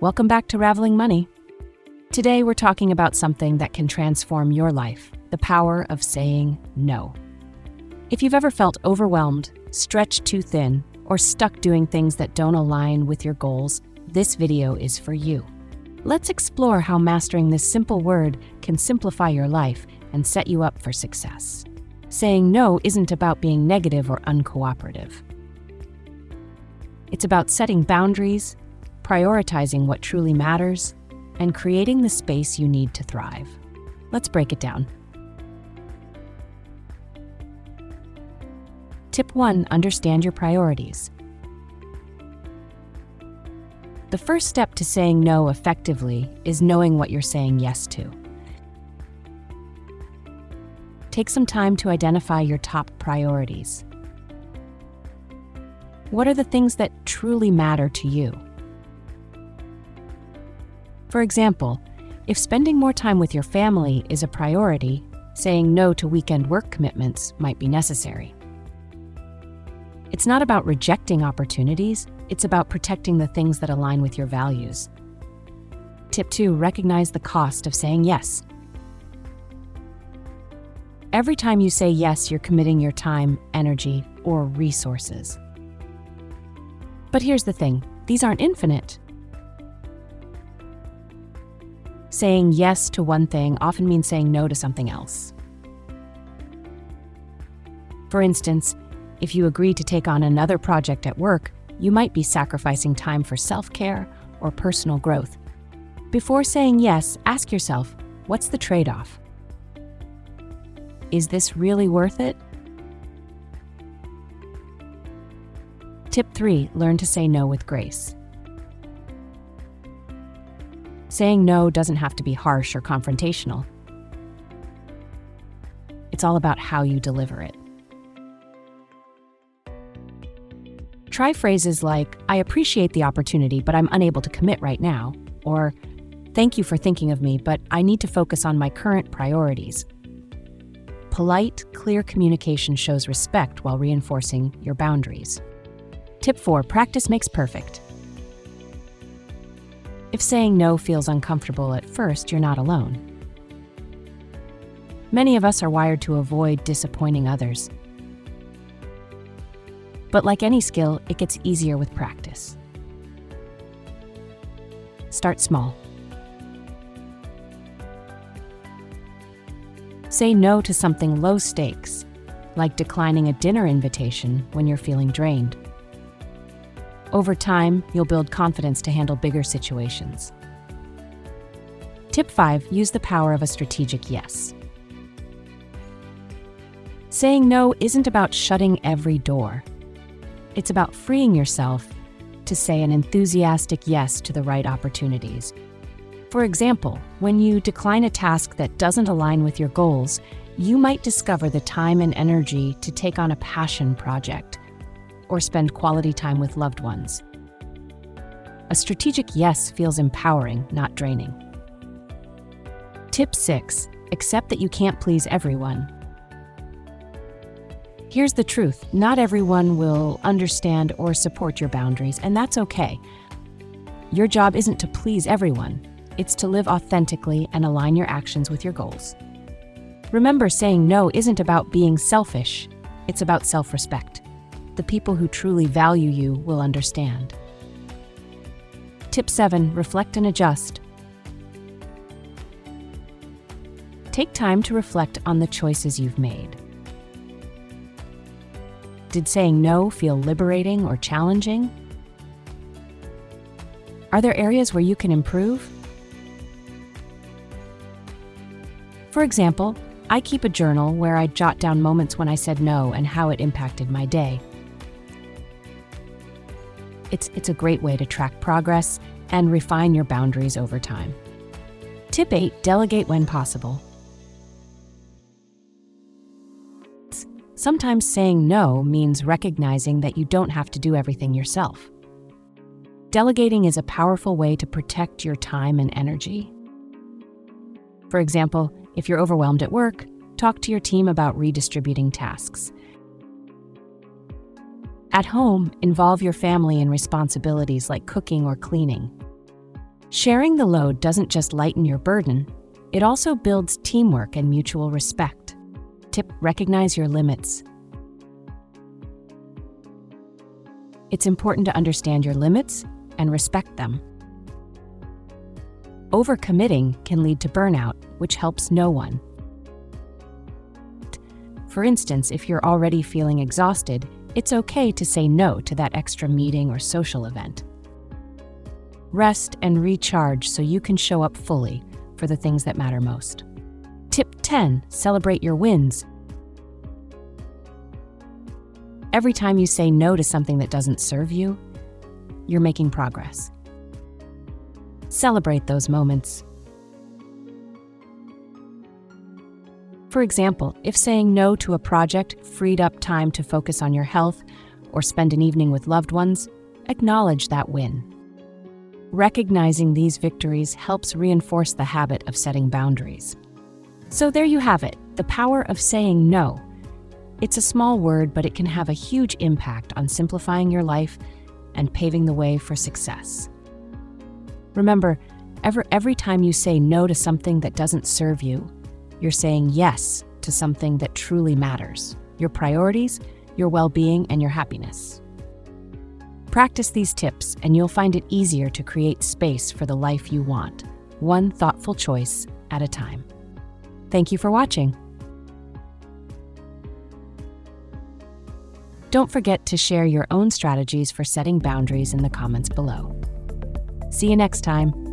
Welcome back to Raveling Money. Today we're talking about something that can transform your life, the power of saying no. If you've ever felt overwhelmed, stretched too thin, or stuck doing things that don't align with your goals, this video is for you. Let's explore how mastering this simple word can simplify your life and set you up for success. Saying no isn't about being negative or uncooperative. It's about setting boundaries, prioritizing what truly matters, and creating the space you need to thrive. Let's break it down. Tip 1. Understand your priorities. The first step to saying no effectively is knowing what you're saying yes to. Take some time to identify your top priorities. What are the things that truly matter to you? For example, if spending more time with your family is a priority, saying no to weekend work commitments might be necessary. It's not about rejecting opportunities, it's about protecting the things that align with your values. Tip 2. Recognize the cost of saying yes. Every time you say yes, you're committing your time, energy, or resources. But here's the thing, these aren't infinite. Saying yes to one thing often means saying no to something else. For instance, if you agree to take on another project at work, you might be sacrificing time for self-care or personal growth. Before saying yes, ask yourself, what's the trade-off? Is this really worth it? Tip 3. Learn to say no with grace. Saying no doesn't have to be harsh or confrontational. It's all about how you deliver it. Try phrases like, I appreciate the opportunity, but I'm unable to commit right now, or thank you for thinking of me, but I need to focus on my current priorities. Polite, clear communication shows respect while reinforcing your boundaries. Tip 4. Practice makes perfect. If saying no feels uncomfortable at first, you're not alone. Many of us are wired to avoid disappointing others. But like any skill, it gets easier with practice. Start small. Say no to something low stakes, like declining a dinner invitation when you're feeling drained. Over time, you'll build confidence to handle bigger situations. Tip 5. Use the power of a strategic yes. Saying no isn't about shutting every door. It's about freeing yourself to say an enthusiastic yes to the right opportunities. For example, when you decline a task that doesn't align with your goals, you might discover the time and energy to take on a passion project or spend quality time with loved ones. A strategic yes feels empowering, not draining. Tip 6. Accept that you can't please everyone. Here's the truth, not everyone will understand or support your boundaries, and that's okay. Your job isn't to please everyone, it's to live authentically and align your actions with your goals. Remember, saying no isn't about being selfish, it's about self-respect. The people who truly value you will understand. Tip 7. Reflect and adjust. Take time to reflect on the choices you've made. Did saying no feel liberating or challenging? Are there areas where you can improve? For example, I keep a journal where I jot down moments when I said no and how it impacted my day. It's a great way to track progress and refine your boundaries over time. Tip 8. Delegate when possible. Sometimes saying no means recognizing that you don't have to do everything yourself. Delegating is a powerful way to protect your time and energy. For example, if you're overwhelmed at work, talk to your team about redistributing tasks. At home, involve your family in responsibilities like cooking or cleaning. Sharing the load doesn't just lighten your burden, it also builds teamwork and mutual respect. Tip: recognize your limits. It's important to understand your limits and respect them. Overcommitting can lead to burnout, which helps no one. For instance, if you're already feeling exhausted, it's okay to say no to that extra meeting or social event. Rest and recharge so you can show up fully for the things that matter most. Tip 10: celebrate your wins. Every time you say no to something that doesn't serve you, you're making progress. Celebrate those moments. For example, if saying no to a project freed up time to focus on your health or spend an evening with loved ones, acknowledge that win. Recognizing these victories helps reinforce the habit of setting boundaries. So there you have it, the power of saying no. It's a small word, but it can have a huge impact on simplifying your life and paving the way for success. Remember, every time you say no to something that doesn't serve you, you're saying yes to something that truly matters: your priorities, your well-being, and your happiness. Practice these tips, and you'll find it easier to create space for the life you want, one thoughtful choice at a time. Thank you for watching. Don't forget to share your own strategies for setting boundaries in the comments below. See you next time.